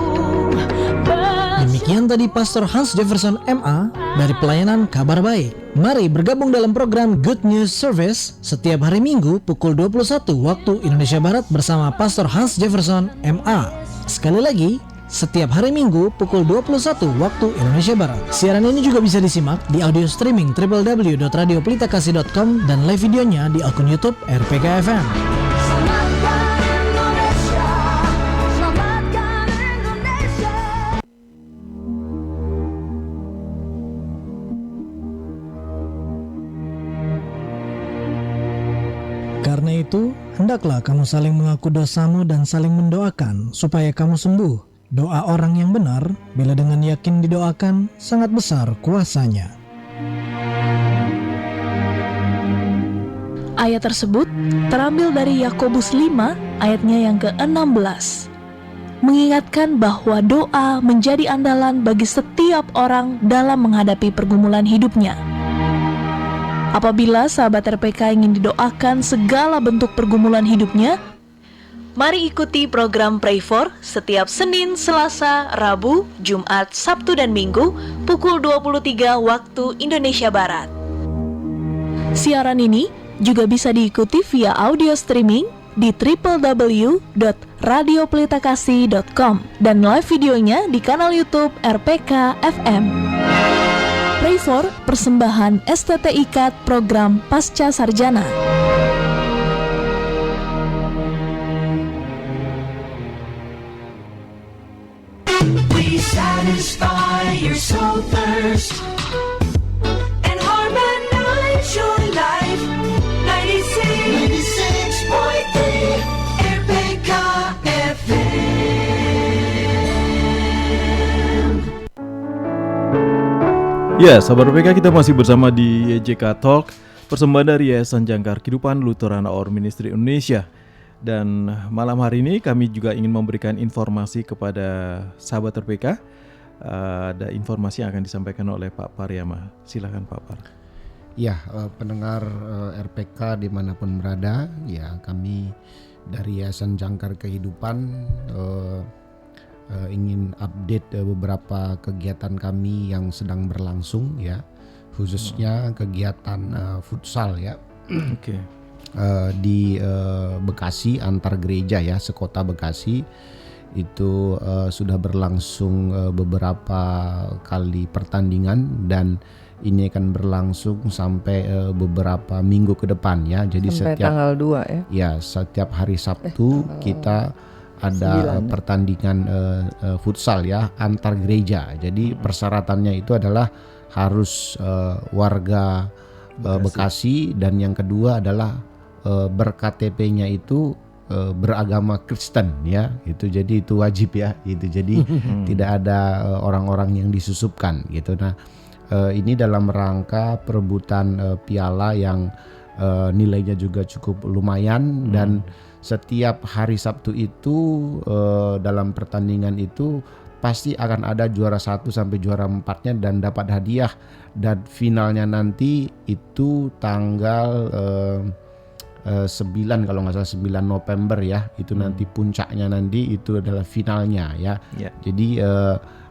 Demikian tadi Pastor Hans Jefferson MA dari pelayanan Kabar Baik. Mari bergabung dalam program Good News Service setiap hari Minggu pukul 21 waktu Indonesia Barat bersama Pastor Hans Jefferson MA. Sekali lagi, setiap hari Minggu pukul 21 waktu Indonesia Barat. Siaran ini juga bisa disimak di audio streaming www.radiopelitakasih.com dan live videonya di akun YouTube RPK FM. Karena itu, hendaklah kamu saling mengaku dosamu dan saling mendoakan supaya kamu sembuh. Doa orang yang benar, bila dengan yakin didoakan, sangat besar kuasanya. Ayat tersebut terambil dari Yakobus 5 ayatnya yang ke-16. Mengingatkan bahwa doa menjadi andalan bagi setiap orang dalam menghadapi pergumulan hidupnya. Apabila sahabat RPK ingin didoakan segala bentuk pergumulan hidupnya, mari ikuti program Pray For setiap Senin, Selasa, Rabu, Jumat, Sabtu, dan Minggu pukul 23 waktu Indonesia Barat. Siaran ini juga bisa diikuti via audio streaming di www.radiopelitakasih.com dan live videonya di kanal YouTube RPK FM. Pray For, persembahan STT IKAT program Pasca Sarjana. We satisfy your soul thirst and harmonize your life. 96.3 RPK FM. Ya, sahabat RPK, kita masih bersama di YJK Talk, persembahan dari Yayasan Jangkar Kehidupan Lutheran Our Ministry Indonesia. Dan malam hari ini kami juga ingin memberikan informasi kepada sahabat RPK. Ada informasi yang akan disampaikan oleh Pak Pariama. Silakan Pak Par. Ya, pendengar RPK dimanapun berada, ya kami dari Yayasan Jangkar Kehidupan ingin update beberapa kegiatan kami yang sedang berlangsung, ya, khususnya kegiatan futsal, ya. Oke. Di Bekasi antar gereja, ya, sekota Bekasi itu sudah berlangsung beberapa kali pertandingan dan ini akan berlangsung sampai beberapa minggu ke depan, ya. Jadi sampai setiap tanggal 2, ya. Ya, setiap hari Sabtu kita ada 9, pertandingan futsal, ya, antar gereja. Jadi persyaratannya itu adalah harus warga Bekasi, dan yang kedua adalah ber-KTP-nya itu beragama Kristen, ya. Itu jadi itu wajib, ya. Itu jadi tidak ada orang-orang yang disusupkan gitu. Nah, ini dalam rangka perebutan piala yang nilainya juga cukup lumayan, dan setiap hari Sabtu itu dalam pertandingan itu pasti akan ada juara 1 sampai juara 4-nya dan dapat hadiah, dan finalnya nanti itu tanggal 9 kalau nggak salah 9 November, ya. Itu nanti puncaknya nanti itu adalah finalnya, ya. Jadi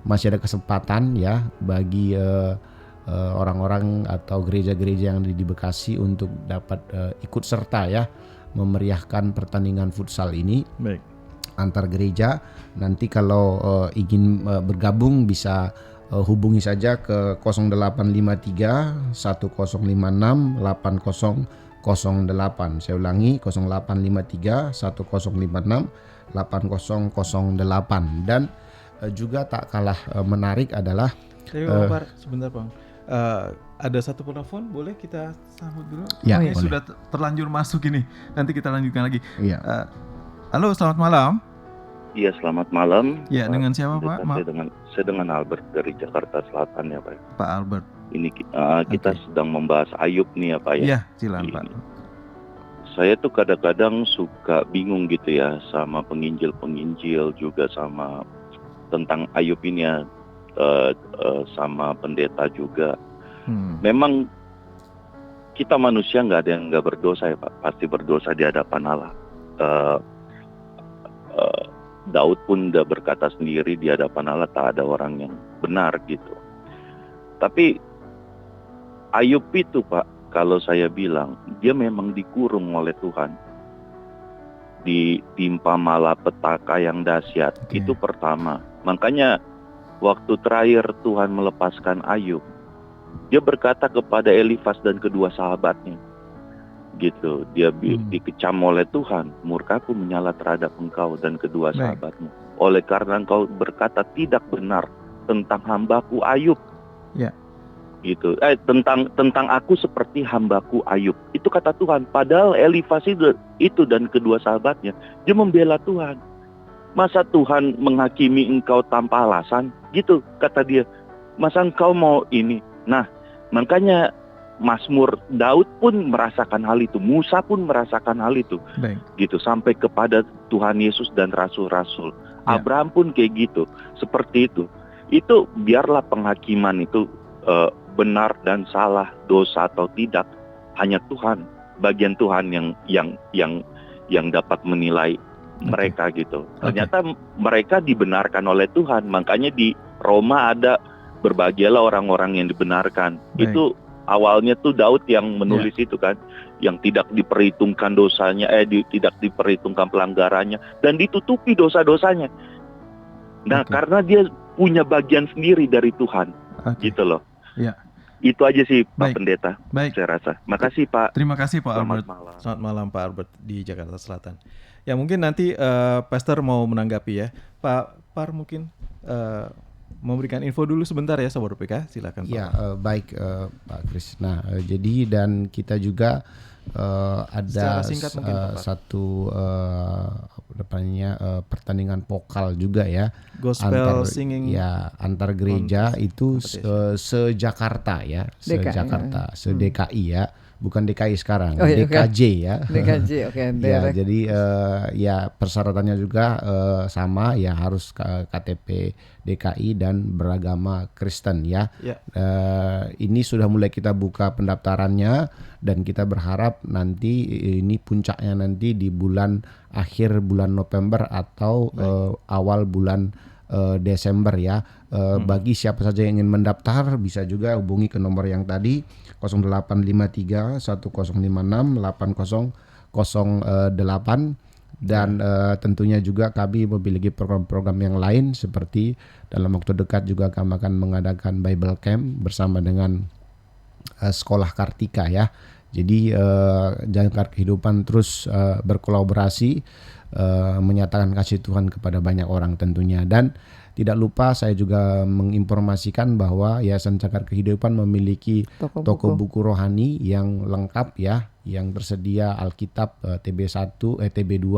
masih ada kesempatan, ya, bagi orang-orang atau gereja-gereja yang ada di Bekasi untuk dapat ikut serta, ya, memeriahkan pertandingan futsal ini. Baik. Antar gereja. Nanti kalau ingin bergabung bisa hubungi saja ke 0853 1056 8008. Saya ulangi, 0853 1056 8008. Dan juga tak kalah menarik adalah sebentar Bang. Ada satu penelpon, boleh kita sambut dulu? Ya, boleh. boleh. Sudah terlanjur masuk ini. Nanti kita lanjutkan lagi. Iya. Halo, selamat malam. Iya, selamat malam. Ya, dengan siapa Pak? Saya dengan Albert dari Jakarta Selatan, ya Pak. Pak Albert. Ini kita sedang membahas Ayub nih, ya Pak, ya. Iya, silakan Pak. Saya tuh kadang-kadang suka bingung gitu ya sama penginjil-penginjil, juga sama tentang Ayub ini, ya. Sama pendeta juga. Memang kita manusia nggak ada yang nggak berdosa, ya Pak. Pasti berdosa di hadapan Allah. Daud pun udah berkata sendiri di hadapan Allah tak ada orang yang benar gitu. Tapi Ayub itu Pak, kalau saya bilang dia memang dikurung oleh Tuhan, ditimpa malapetaka yang dahsyat. Itu pertama. Makanya waktu terakhir Tuhan melepaskan Ayub, dia berkata kepada Elifas dan kedua sahabatnya, gitu. Dia dikecam oleh Tuhan, murkaku menyala terhadap engkau dan kedua sahabatmu. Oleh karena engkau berkata tidak benar tentang hambaku Ayub. Ya. Gitu. Tentang aku seperti hambaku Ayub. Itu kata Tuhan. Padahal Elifas itu dan kedua sahabatnya, dia membela Tuhan. Masa Tuhan menghakimi engkau tanpa alasan? Gitu kata dia. Masa engkau mau ini? Nah, makanya Mazmur Daud pun merasakan hal itu. Musa pun merasakan hal itu. Baik. Gitu sampai kepada Tuhan Yesus dan rasul-rasul. Abraham pun kayak gitu. Seperti itu. Itu biarlah penghakiman itu benar dan salah, dosa atau tidak, hanya Tuhan, bagian Tuhan yang dapat menilai mereka gitu. Ternyata mereka dibenarkan oleh Tuhan, makanya di Roma ada berbahagialah orang-orang yang dibenarkan. Itu awalnya tuh Daud yang menulis itu kan, yang tidak diperhitungkan dosanya, tidak diperhitungkan pelanggarannya dan ditutupi dosa-dosanya. Nah, karena dia punya bagian sendiri dari Tuhan, gitu loh. Ya. Itu aja sih Pak Pendeta. Saya rasa. Makasih Pak. Terima kasih Pak Albert. Malam. Selamat malam Pak Albert di Jakarta Selatan. Ya mungkin nanti Pastor mau menanggapi ya. Pak Par mungkin memberikan info dulu sebentar ya Sobat PK. Silakan Pak. Ya baik Pak Kris. Nah jadi dan kita juga ada singkat mungkin, satu pertandingan vokal juga ya, gospel singing ya antar gereja itu se-Jakarta ya, se-Jakarta, se-DKI ya, bukan DKI sekarang, DKJ ya. DKJ, oke. Ya, jadi ya persyaratannya juga sama ya, harus KTP DKI dan beragama Kristen ya. Ini sudah mulai kita buka pendaftarannya dan kita berharap nanti ini puncaknya nanti di akhir bulan November atau awal bulan Desember ya. Bagi siapa saja yang ingin mendaftar bisa juga hubungi ke nomor yang tadi 0853 1056 8008 dan tentunya juga kami memiliki program-program yang lain seperti dalam waktu dekat juga kami akan mengadakan Bible Camp bersama dengan Sekolah Kartika ya. Jadi Jangkar Kehidupan terus berkolaborasi menyatakan kasih Tuhan kepada banyak orang tentunya. Dan tidak lupa saya juga menginformasikan bahwa Yayasan Jangkar Kehidupan memiliki toko buku rohani yang lengkap ya, yang tersedia Alkitab TB1, TB2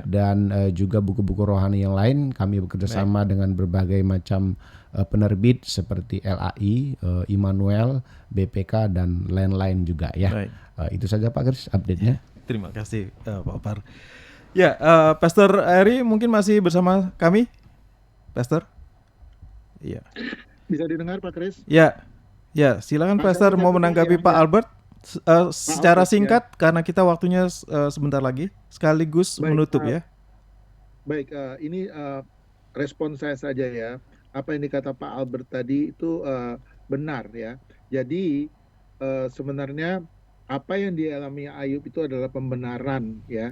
dan juga buku-buku rohani yang lain. Kami bekerjasama dengan berbagai macam penerbit seperti LAI, Immanuel, BPK dan lain-lain juga ya. Itu saja Pak Kris update-nya. Terima kasih Pak Par. Ya, Pastor Eri mungkin masih bersama kami. Pastor? Iya. Bisa didengar Pak Kris? Ya. Ya, silakan Pastor mau menanggapi Pak Albert secara singkat karena kita waktunya sebentar lagi sekaligus menutup ya. Baik, ini respon saya saja ya. Apa yang dikata Pak Albert tadi itu benar ya. Jadi sebenarnya apa yang dialami Ayub itu adalah pembenaran ya.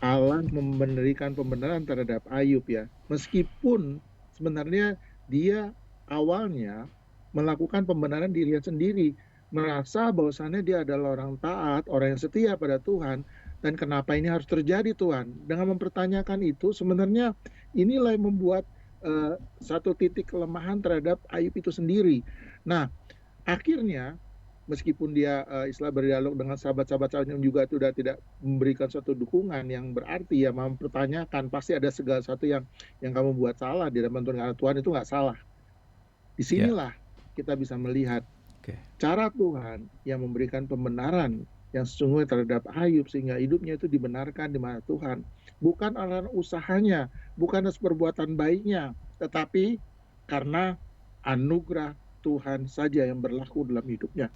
Allah memberikan pembenaran terhadap Ayub ya. Meskipun sebenarnya dia awalnya melakukan pembenaran dirinya sendiri, merasa bahwasannya dia adalah orang taat, orang yang setia pada Tuhan, dan kenapa ini harus terjadi Tuhan. Dengan mempertanyakan itu sebenarnya inilah yang membuat satu titik kelemahan terhadap Ayub itu sendiri. Nah, akhirnya meskipun dia istilah berdialog dengan sahabat-sahabat yang juga sudah tidak memberikan suatu dukungan yang berarti ya, mempertanyakan pasti ada segala sesuatu yang kamu buat salah di dalam Tuhan. Tuhan itu nggak salah. Disinilah kita bisa melihat cara Tuhan yang memberikan pembenaran yang sesungguhnya terhadap Ayub sehingga hidupnya itu dibenarkan di mata Tuhan. Bukan karena usahanya, bukan atas perbuatan baiknya, tetapi karena anugerah Tuhan saja yang berlaku dalam hidupnya.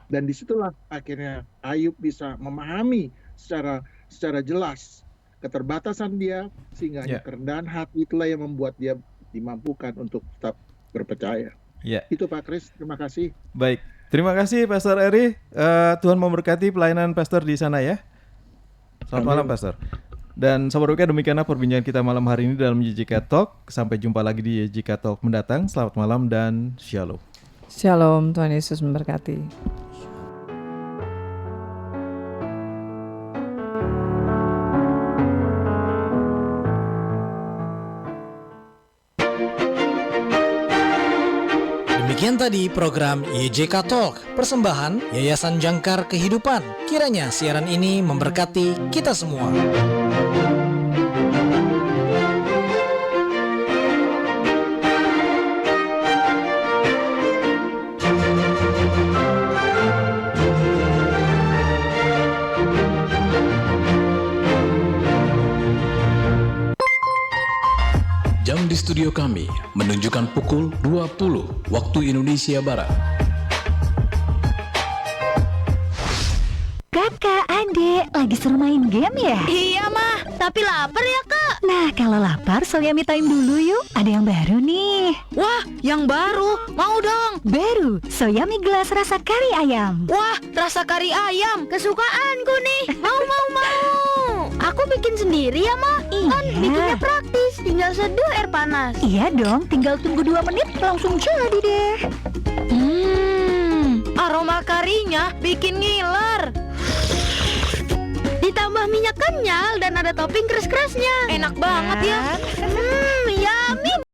Dan disitulah akhirnya Ayub bisa memahami secara jelas keterbatasan dia, sehingga hanya kerendahan hati itulah yang membuat dia dimampukan untuk tetap berpercaya. Itu Pak Kris, terima kasih. Baik, terima kasih Pastor Eri. Tuhan memberkati pelayanan Pastor di sana ya. Selamat malam Pastor. Dan sahabat WK, demikianlah perbincangan kita malam hari ini dalam YJK Talk. Sampai jumpa lagi di YJK Talk mendatang. Selamat malam dan shalom. Shalom, Tuhan Yesus memberkati. Demikian tadi program YJK Talk, persembahan Yayasan Jangkar Kehidupan. Kiranya siaran ini memberkati kita semua. Jam di studio kami menunjukkan pukul 20 waktu Indonesia Barat. Kakak, adik, lagi seru main game ya? Iya mah, tapi lapar ya kak. Nah, kalau lapar, Soyami Time dulu yuk. Ada yang baru nih. Wah, yang baru, mau dong. Baru, Soyami gelas rasa kari ayam. Wah, rasa kari ayam, kesukaanku nih. Mau. Aku bikin sendiri ya mah. Kan bikinnya praktis, tinggal seduh air panas. Iya dong, tinggal tunggu 2 menit langsung jadi deh. Aroma karinya bikin ngiler. Ditambah minyak kenyal dan ada topping keras-kerasnya. Enak banget ya. Yummy.